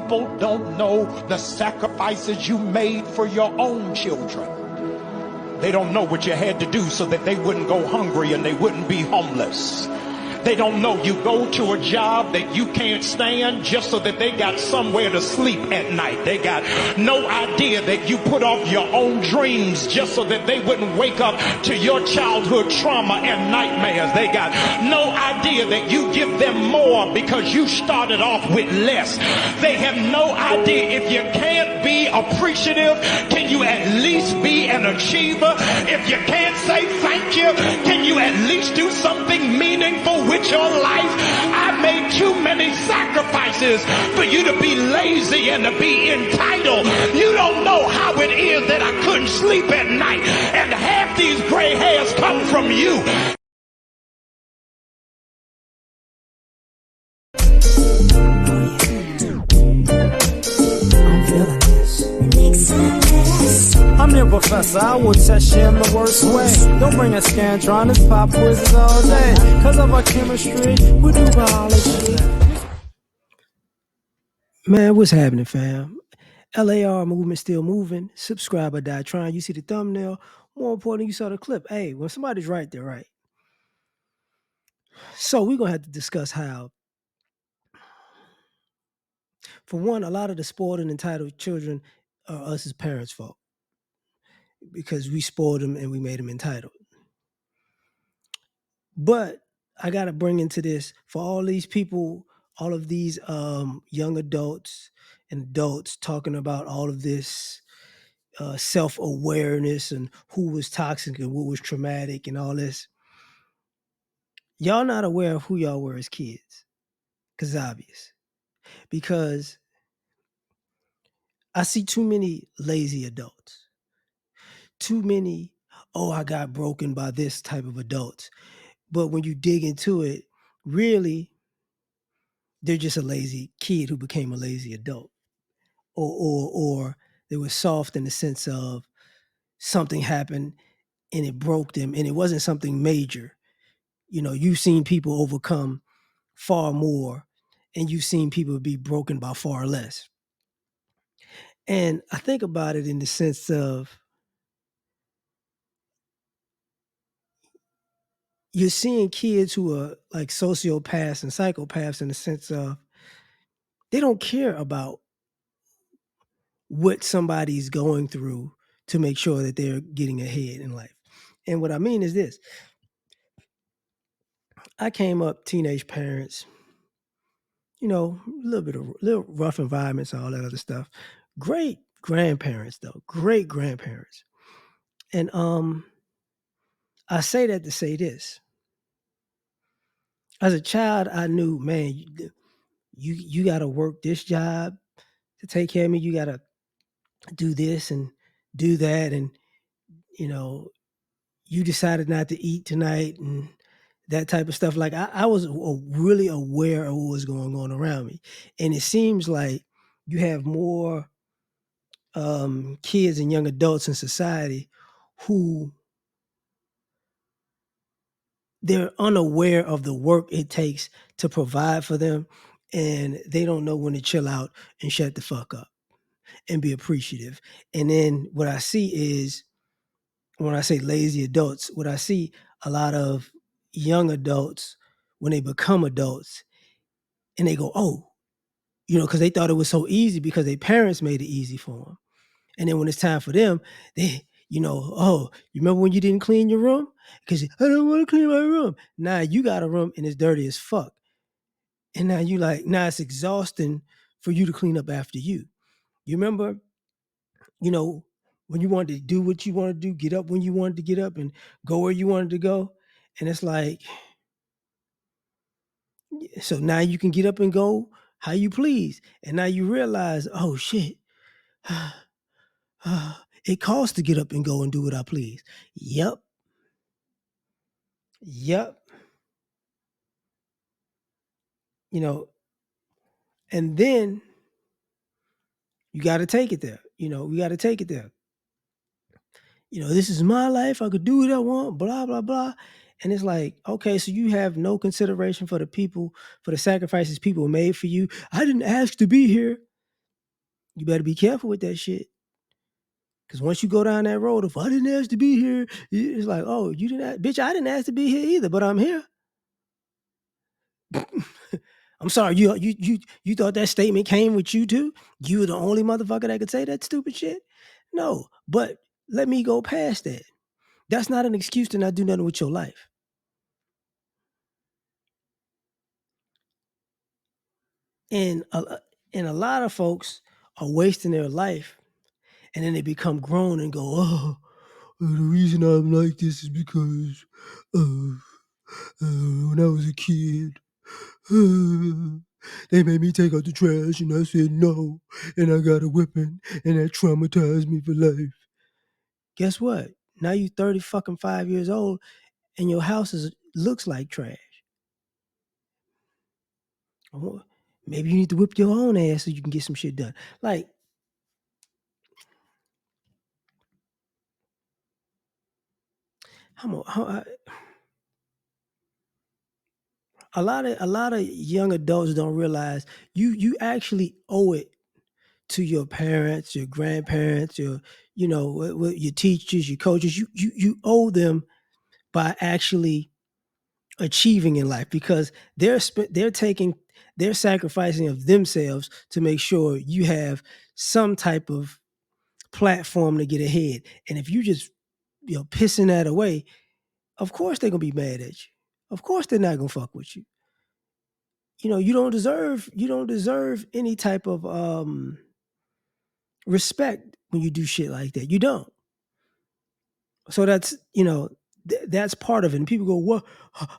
people don't know the sacrifices you made for your own children. They don't know what you had to do so that they wouldn't go hungry and they wouldn't be homeless. They don't know you go to a job that you can't stand just so that they got somewhere to sleep at night. They got no idea that you put off your own dreams just so that they wouldn't wake up to your childhood trauma and nightmares. They got no idea that you give them more because you started off with less. They have no idea. If you can't be appreciative, can you at least be an achiever? If you can't say thank you, can you at least do something meaningful with your life? I made too many sacrifices for you to be lazy and to be entitled. You don't know how it is that I couldn't sleep at night, and half these gray hairs come from you. I'm your professor, I will test you in the worst way. Don't bring a scantron, it's pop quizzes all day. Cause of our chemistry, we do biology. Man, what's happening, fam? L.A.R. movement still moving. Subscribe or die trying. You see the thumbnail. More important, you saw the clip. Hey, when somebody's right, they're right. So we're gonna have to discuss how, for one, a lot of the spoiled and entitled children are us as parents' fault because we spoiled them and we made them entitled. But I got to bring into this for all these people, all of these young adults and adults talking about all of this self-awareness and who was toxic and what was traumatic and all this. Y'all not aware of who y'all were as kids, because it's obvious. Because I see too many lazy adults, too many, oh, I got broken by this type of adults. But when you dig into it, really, they're just a lazy kid who became a lazy adult. Or they were soft in the sense of something happened and it broke them and it wasn't something major. You know, you've seen people overcome far more and you've seen people be broken by far less. And I think about it in the sense of you're seeing kids who are like sociopaths and psychopaths in the sense of they don't care about what somebody's going through to make sure that they're getting ahead in life. And what I mean is this. I came up teenage parents, you know, a little rough environments and all that other stuff. Great grandparents though, great grandparents. And I say that to say this. As a child, I knew, man, you got to work this job to take care of me. You got to do this and do that, and you know, you decided not to eat tonight and that type of stuff. Like I was really aware of what was going on around me, and it seems like you have more kids and young adults in society who they're unaware of the work it takes to provide for them, and they don't know when to chill out and shut the fuck up and be appreciative. And then what I see is when I say lazy adults, what I see a lot of young adults when they become adults and they go, oh, you know, because they thought it was so easy because their parents made it easy for them. And then when it's time for them, they, you know, oh, you remember when you didn't clean your room? Because I don't want to clean my room. Now you got a room and it's dirty as fuck. And now you like, now it's exhausting for you to clean up after you. You remember, you know, when you wanted to do what you wanted to do, get up when you wanted to get up and go where you wanted to go. And it's like, so now you can get up and go how you please. And now you realize, oh shit, it costs to get up and go and do what I please. Yep. Yep. You know, and then you got to take it there. You know, we got to take it there. You know, this is my life. I could do what I want, blah, blah, blah. And it's like, okay, so you have no consideration for the people, for the sacrifices people made for you. I didn't ask to be here. You better be careful with that shit. Because once you go down that road, if I didn't ask to be here, it's like, oh, you didn't ask, bitch, I didn't ask to be here either, but I'm here. I'm sorry, you thought that statement came with you too? You were the only motherfucker that could say that stupid shit? No, but let me go past that. That's not an excuse to not do nothing with your life. And a lot of folks are wasting their life, and then they become grown and go, oh, the reason I'm like this is because when I was a kid, they made me take out the trash and I said no, and I got a whipping, and that traumatized me for life. Guess what? Now you 30 fucking 5 years old and your house looks like trash. Maybe you need to whip your own ass so you can get some shit done. Like, how, a lot of young adults don't realize you actually owe it to your parents, your grandparents, your teachers, your coaches. You owe them by actually achieving in life, because they're sacrificing of themselves to make sure you have some type of platform to get ahead. And if you just pissing that away, of course they're gonna be mad at you. Of course they're not gonna fuck with you. You don't deserve any type of respect when you do shit like that. You don't. So that's part of it. And people go, "What?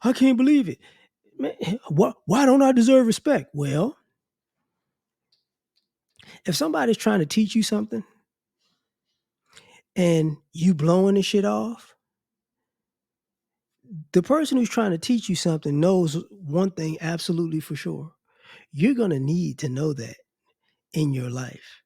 I can't believe it. Man, why don't I deserve respect?" Well, if somebody's trying to teach you something and you blowing the shit off, the person who's trying to teach you something knows one thing absolutely for sure. You're gonna need to know that in your life.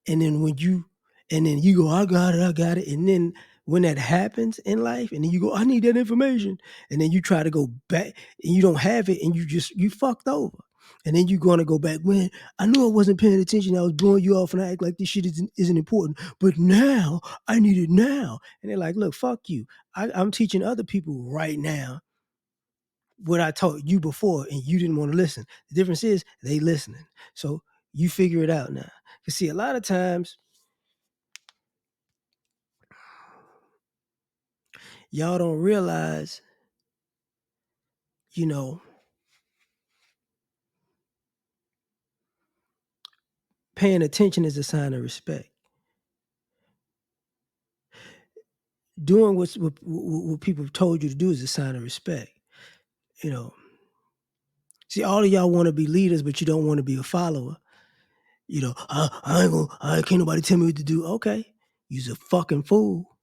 And then you go, I got it. And then when that happens in life, and then you go, I need that information. And then you try to go back and you don't have it, and you fucked over. And then you're gonna go back, man, I knew I wasn't paying attention. I was blowing you off and I act like this shit isn't important. But now I need it now. And they're like, look, fuck you. I'm teaching other people right now what I taught you before, and you didn't want to listen. The difference is they listening. So you figure it out now. You see, a lot of times y'all don't realize, you know, paying attention is a sign of respect. Doing what people have told you to do is a sign of respect. You know, see, all of y'all want to be leaders, but you don't want to be a follower. I ain't gonna, I can't nobody tell me what to do. Okay, you's a fucking fool.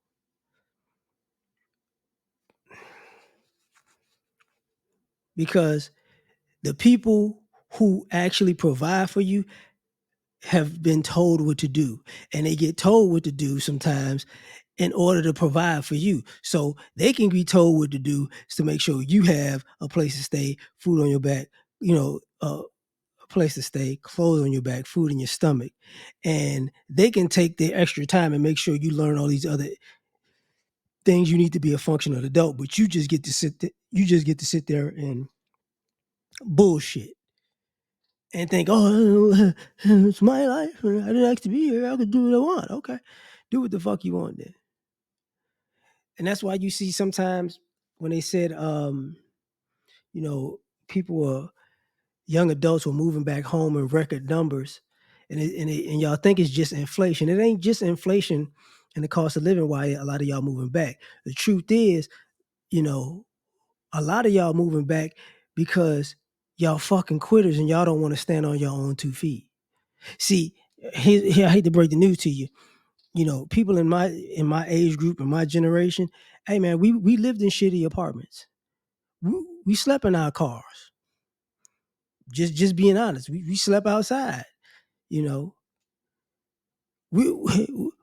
Because the people who actually provide for you have been told what to do, and they get told what to do sometimes in order to provide for you. So they can be told what to do to make sure you have a place to stay, food on your back, a place to stay, clothes on your back, food in your stomach. And they can take their extra time and make sure you learn all these other things you need to be a functional adult, but you just get to sit there and bullshit and think, oh, it's my life. I didn't ask to be here. I could do what I want. Okay. Do what the fuck you want then. And that's why you see sometimes when they said, you know, people were young adults were moving back home in record numbers, and y'all think it's just inflation. It ain't just inflation and the cost of living why a lot of y'all moving back. The truth is, you know, a lot of y'all moving back because y'all fucking quitters and y'all don't want to stand on your own 2 feet. See, here I hate to break the news to you. People in my age group, in my generation, hey man, we lived in shitty apartments. We slept in our cars. Just being honest, we slept outside. You know, we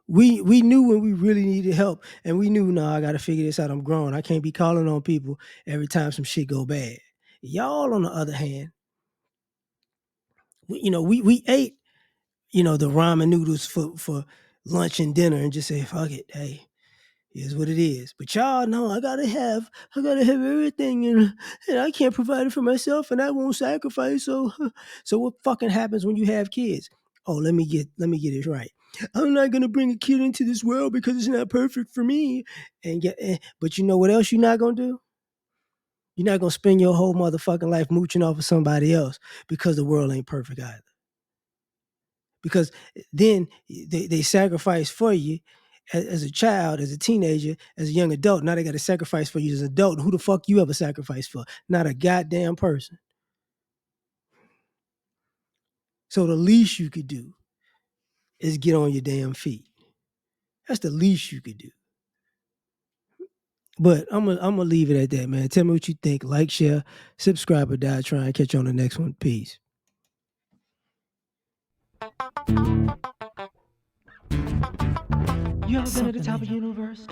we knew when we really needed help, and we knew, no, I got to figure this out. I'm grown. I can't be calling on people every time some shit go bad. Y'all, on the other hand, we ate. the ramen noodles for lunch and dinner and just say, fuck it, hey, here's what it is. But y'all know I gotta have everything, and I can't provide it for myself, and I won't sacrifice. So what fucking happens when you have kids? Oh, let me get it right. I'm not gonna bring a kid into this world because it's not perfect for me. But you know what else you're not gonna do? You're not gonna spend your whole motherfucking life mooching off of somebody else because the world ain't perfect either. Because then they sacrifice for you as a child, as a teenager, as a young adult. Now they got to sacrifice for you as an adult. Who the fuck you ever sacrificed for? Not a goddamn person. So the least you could do is get on your damn feet. That's the least you could do. But I'm gonna leave it at that, man. Tell me what you think. Like, share, subscribe, or die. Try and catch you on the next one. Peace. You ever been at the top of the universe?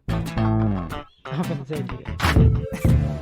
I'm gonna take you.